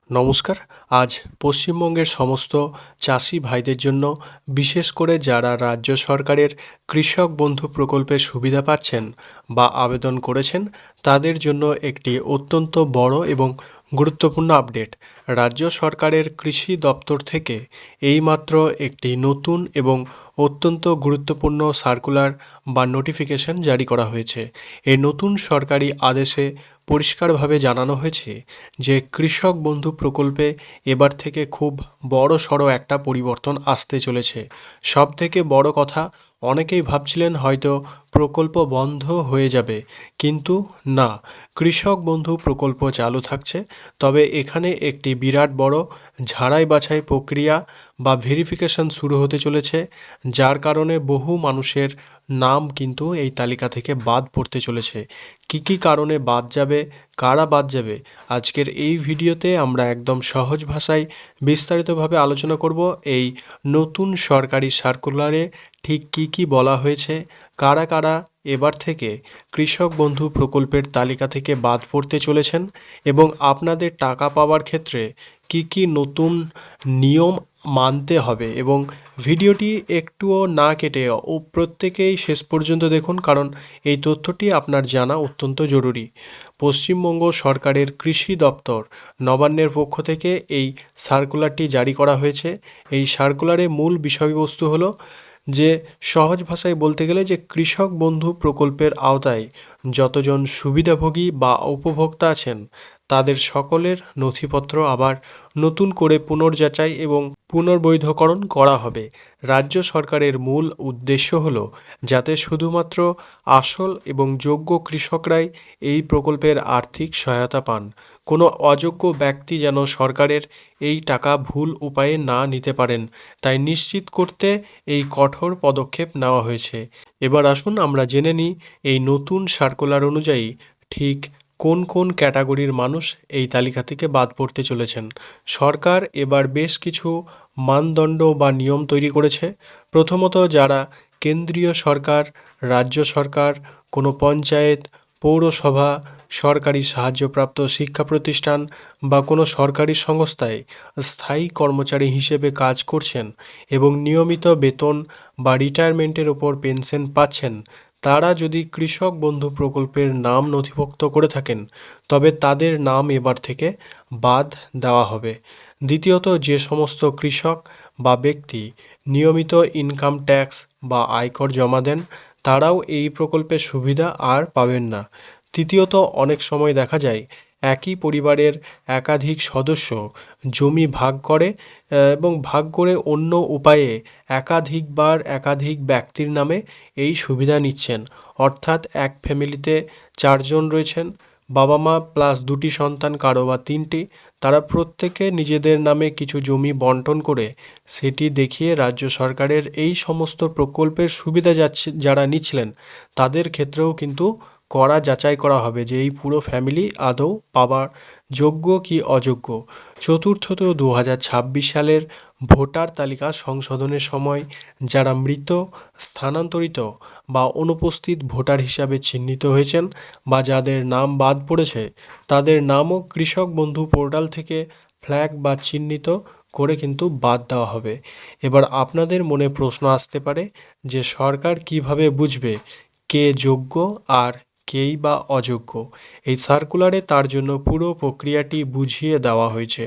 নমস্কার। আজ পশ্চিমবঙ্গের সমস্ত চাষি ভাইদের জন্য, বিশেষ করে যারা রাজ্য সরকারের কৃষক বন্ধু প্রকল্পের সুবিধা পাচ্ছেন বা আবেদন করেছেন, তাদের জন্য একটি অত্যন্ত বড় এবং গুরুত্বপূর্ণ আপডেট। রাজ্য সরকারের কৃষি দপ্তর থেকে এইমাত্র একটি নতুন এবং অত্যন্ত গুরুত্বপূর্ণ সার্কুলার বা নোটিফিকেশন জারি করা হয়েছে। এই নতুন সরকারি আদেশে পরিষ্কারভাবে জানানো হয়েছে যে কৃষক বন্ধু প্রকল্পে এবার থেকে খুব বড় সড়ো একটা পরিবর্তন আসতে চলেছে। সব থেকে বড় কথা, অনেকেই ভাবছিলেন হয়তো প্রকল্প বন্ধ হয়ে যাবে, কিন্তু না, কৃষক বন্ধু প্রকল্প চালু থাকছে। তবে এখানে একটি বিরাট বড় ঝাড়াই বাছাই প্রক্রিয়া বা ভেরিফিকেশন শুরু হতে চলেছে, যার কারণে বহু মানুষের নাম কিন্তু এই তালিকা থেকে বাদ পড়তে চলেছে। কি কি কারণে বাদ যাবে, কারা বাদ যাবে, আজকের এই ভিডিওতে আমরা একদম সহজ ভাষায় বিস্তারিতভাবে আলোচনা করব। এই নতুন সরকারি সার্কুলারে ঠিক কি কি বলা হয়েছে, কারা কারা এবার থেকে কৃষক বন্ধু প্রকল্পের তালিকা থেকে বাদ পড়তে চলেছেন, এবং আপনাদের টাকা পাওয়ার ক্ষেত্রে কি কি নতুন নিয়ম মানতে হবে। এবং ভিডিওটি একটুও না কেটে প্রত্যেকেই শেষ পর্যন্ত দেখুন, কারণ এই তথ্যটি আপনার জানা অত্যন্ত জরুরি। পশ্চিমবঙ্গ সরকারের কৃষি দপ্তর নবান্নের পক্ষ থেকে এই সার্কুলারটি জারি করা হয়েছে। এই সার্কুলারে মূল বিষয়বস্তু হলো যে, সহজ ভাষায় বলতে গেলে, যে কৃষক বন্ধু প্রকল্পের আওতায় যতজন সুবিধাভোগী বা উপভোক্তা আছেন, তাদের সকলের নথিপত্র আবার নতুন করে পুনর্যাচাই এবং পুনর্বৈধকরণ করা হবে। রাজ্য সরকারের মূল উদ্দেশ্য হলো যাতে শুধুমাত্র আসল এবং যোগ্য কৃষকরাই এই প্রকল্পের আর্থিক সহায়তা পান। কোনো অযোগ্য ব্যক্তি যেন সরকারের এই টাকা ভুল উপায়ে না নিতে পারেন, তাই নিশ্চিত করতে এই কঠোর পদক্ষেপ নেওয়া হয়েছে। এবার আসুন আমরা জেনে নিই এই নতুন সার্কুলার অনুযায়ী ঠিক কোন কোন ক্যাটাগরির মানুষ এই তালিকা থেকে বাদ পড়তে চলেছেন। সরকার এবার বেশ কিছু মানদণ্ড বা নিয়ম তৈরি করেছে। প্রথমত, যারা কেন্দ্রীয় সরকার, রাজ্য সরকার, কোনো পঞ্চায়েত, পৌরসভা, সরকারি সাহায্যপ্রাপ্ত শিক্ষা প্রতিষ্ঠান বা কোনো সরকারি সংস্থায় স্থায়ী কর্মচারী হিসেবে কাজ করছেন এবং নিয়মিত বেতন বা রিটায়ারমেন্টের ওপর পেনশন পাচ্ছেন, তারা যদি কৃষক বন্ধু প্রকল্পের নাম নথিভুক্ত করে থাকেন, তবে তাদের নাম এবার থেকে বাদ দেওয়া হবে। দ্বিতীয়ত, যে সমস্ত কৃষক বা ব্যক্তি নিয়মিত ইনকাম ট্যাক্স বা আয়কর জমা দেন, তারাও এই প্রকল্পের সুবিধা আর পাবেন না। তৃতীয়ত, অনেক সময় দেখা যায় একই পরিবারের একাধিক সদস্য জমি ভাগ করে এবং ভাগ করে অন্য উপায়ে একাধিকবার একাধিক ব্যক্তির নামে এই সুবিধা নিচ্ছেন। অর্থাৎ এক ফ্যামিলিতে 4 জন রয়েছেন, বাবা মা প্লাস 2টি সন্তান, কারো বা 3টি, তারা প্রত্যেকে নিজেদের নামে কিছু জমি বন্টন করে সেটি দেখিয়ে রাজ্য সরকারের এই সমস্ত প্রকল্পের সুবিধা যারা নিচ্ছিলেন, তাদের ক্ষেত্রেও কিন্তু করা যাচাই করা হবে যে এই পুরো ফ্যামিলি আদৌ পাবার যোগ্য কি অযোগ্য। চতুর্থত, 2026 সালের ভোটার তালিকা সংশোধনের সময় যারা মৃত, স্থানান্তরিত বা অনুপস্থিত ভোটার হিসাবে চিহ্নিত হয়েছেন বা যাদের নাম বাদ পড়েছে, তাদের নামও কৃষক বন্ধু পোর্টাল থেকে ফ্ল্যাগ বা চিহ্নিত করে কিন্তু বাদ দেওয়া হবে। এবার আপনাদের মনে প্রশ্ন আসতে পারে যে সরকার কিভাবে বুঝবে কে যোগ্য আর কেই বা অযোগ্য। এই সার্কুলারে তার জন্য পুরো প্রক্রিয়াটি বুঝিয়ে দেওয়া হয়েছে।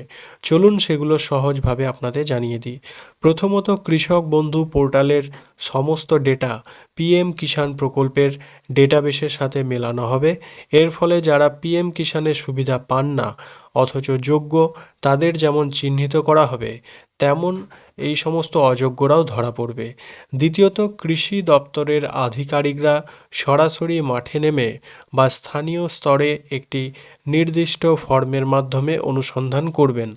চলুন সেগুলো সহজভাবে আপনাদের জানিয়ে দিই। প্রথমত, কৃষক বন্ধু পোর্টালের সমস্ত ডেটা পিএম কিষাণ প্রকল্পের ডেটাবেসের সাথে মেলানো হবে। এর ফলে যারা পিএম কিষাণের সুবিধা পান না অথচ যোগ্য, তাদের যেমন চিহ্নিত করা হবে, তেমন এই সমস্ত অযোগ্যরাও ধরা পড়বে। দ্বিতীয়ত, কৃষি দপ্তরের আধিকারিকরা সরাসরি মাঠে নেমে বা স্থানীয় স্তরে একটি নির্দিষ্ট ফর্মের মাধ্যমে অনুসন্ধান করবেন।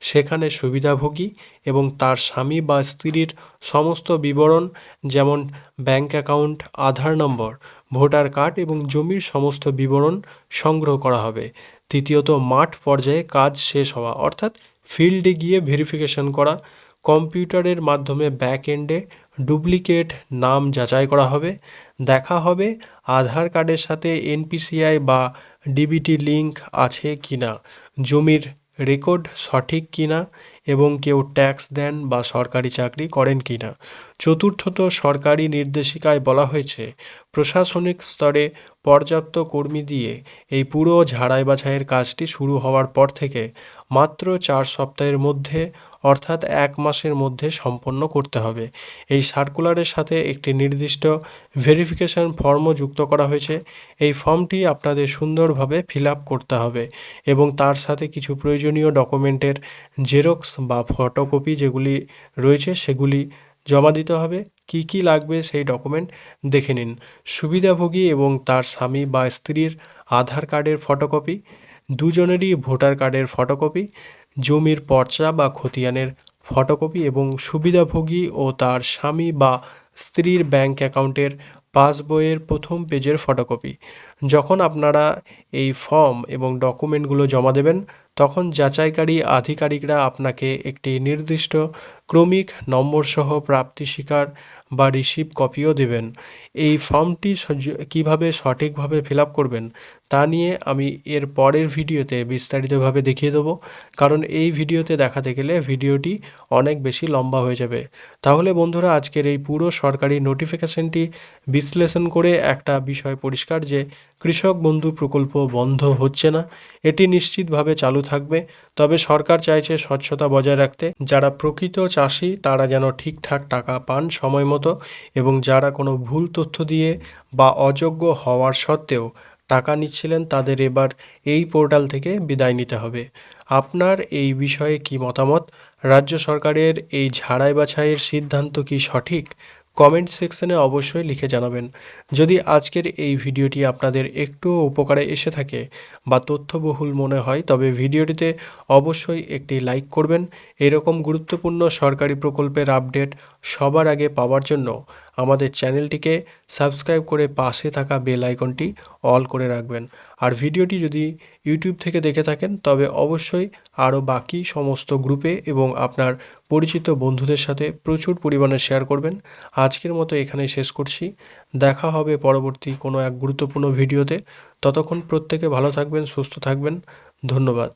সেখানে সুবিধাভোগী এবং তার স্বামী বা স্ত্রীর সমস্ত বিবরণ, যেমন ব্যাংক অ্যাকাউন্ট, আধার নম্বর, ভোটার কার্ড এবং জমির সমস্ত বিবরণ সংগ্রহ করা হবে। তৃতীয়ত, মাঠ পর্যায়ে কাজ শেষ হওয়া, অর্থাৎ ফিল্ডে গিয়ে ভেরিফিকেশন করা, কম্পিউটারের মাধ্যমে ব্যাক এন্ডে ডুপ্লিকেট নাম যাচাই করা হবে। দেখা হবে আধার কার্ডের সাথে এনপিসিআই বা ডিবিটি লিঙ্ক আছে কিনা, জমির রেকর্ড সঠিক কিনা এবং কেউ ট্যাক্স দেন বা সরকারি চাকরি করেন কিনা। চতুর্থত, সরকারি নির্দেশিকায় বলা হয়েছে প্রশাসনিক স্তরে পর্যাপ্ত কর্মী দিয়ে এই পুরো ঝাড়াই বাছাইয়ের কাজটি শুরু হওয়ার পর থেকে মাত্র 4 সপ্তাহের মধ্যে অর্থাৎ 1 মাসের মধ্যে সম্পন্ন করতে হবে। এই সার্কুলারের সাথে একটি নির্দিষ্ট ভেরিফিকেশন ফর্মও যুক্ত করা হয়েছে। এই ফর্মটি আপনাদের সুন্দরভাবে ফিল আপ করতে হবে এবং তার সাথে কিছু প্রয়োজনীয় ডকুমেন্টের জেরক্স বা ফটোকপি যেগুলি রয়েছে সেগুলি জমা দিতে হবে। কি কি লাগবে সেই ডকুমেন্ট দেখে নিন। সুবিধাভোগী এবং তার স্বামী বা স্ত্রীর আধার কার্ডের ফটোকপি, দুজনেরই ভোটার কার্ডের ফটোকপি, জমির পর্চা বা খতিয়ানের ফটোকপি এবং সুবিধাভোগী ও তার স্বামী বা স্ত্রীর ব্যাংক অ্যাকাউন্টের পাসবইয়ের প্রথম পেজের ফটোকপি। যখন আপনারা এই ফর্ম এবং ডকুমেন্টগুলো জমা দেবেন তখন যাচাইকারী আধিকারিকরা আপনাকে একটি নির্দিষ্ট ক্রমিক নম্বরসহ প্রাপ্তি স্বীকার বা রিসিপ্ট কপিও দেবেন। এই ফর্মটি কিভাবে সঠিকভাবে ফিল আপ করবেন তা নিয়ে আমি এর পরের ভিডিওতে বিস্তারিতভাবে দেখিয়ে দেবো, কারণ এই ভিডিওতে দেখাতে গেলে ভিডিওটি অনেক বেশি লম্বা হয়ে যাবে। তাহলে বন্ধুরা, আজকের এই পুরো সরকারি নোটিফিকেশনটি বিশ্লেষণ করে একটা বিষয় পরিষ্কার যে কৃষক বন্ধু প্রকল্প বন্ধ হচ্ছে না, এটি নিশ্চিতভাবে চালু থাকবে। তবে সরকার চাইছে স্বচ্ছতা বজায় রাখতে। যারা প্রকৃত চাষি তারা যেন ঠিকঠাক টাকা পান সময় মতো, এবং যারা কোনো ভুল তথ্য দিয়ে বা অযোগ্য হওয়ার সত্ত্বেও টাকা নিচ্ছিলেন তাদের এবার এই পোর্টাল থেকে বিদায় নিতে হবে। আপনার এই বিষয়ে কি মতামত? রাজ্য সরকারের এই ঝাড়াই বাছাইয়ের সিদ্ধান্ত কি সঠিক? কমেন্ট সেকশনে অবশ্যই লিখে জানাবেন। যদি আজকের এই ভিডিওটি আপনাদের একটু উপকারে এসে থাকে বা তথ্যবহুল মনে হয় তবে ভিডিওটিতে অবশ্যই একটি লাইক করবেন। এরকম গুরুত্বপূর্ণ সরকারি প্রকল্পের আপডেট সবার আগে পাওয়ার জন্য আমাদের চ্যানেলটিকে সাবস্ক্রাইব করে পাশে থাকা বেল আইকনটি অল করে রাখবেন। আর ভিডিওটি যদি ইউটিউব থেকে দেখে থাকেন তবে অবশ্যই আরও বাকি সমস্ত গ্রুপে এবং আপনার পরিচিত বন্ধুদের সাথে প্রচুর পরিমাণে শেয়ার করবেন। আজকের মতো এখানেই শেষ করছি। দেখা হবে পরবর্তী কোনো এক গুরুত্বপূর্ণ ভিডিওতে। ততক্ষণ প্রত্যেকে ভালো থাকবেন, সুস্থ থাকবেন। ধন্যবাদ।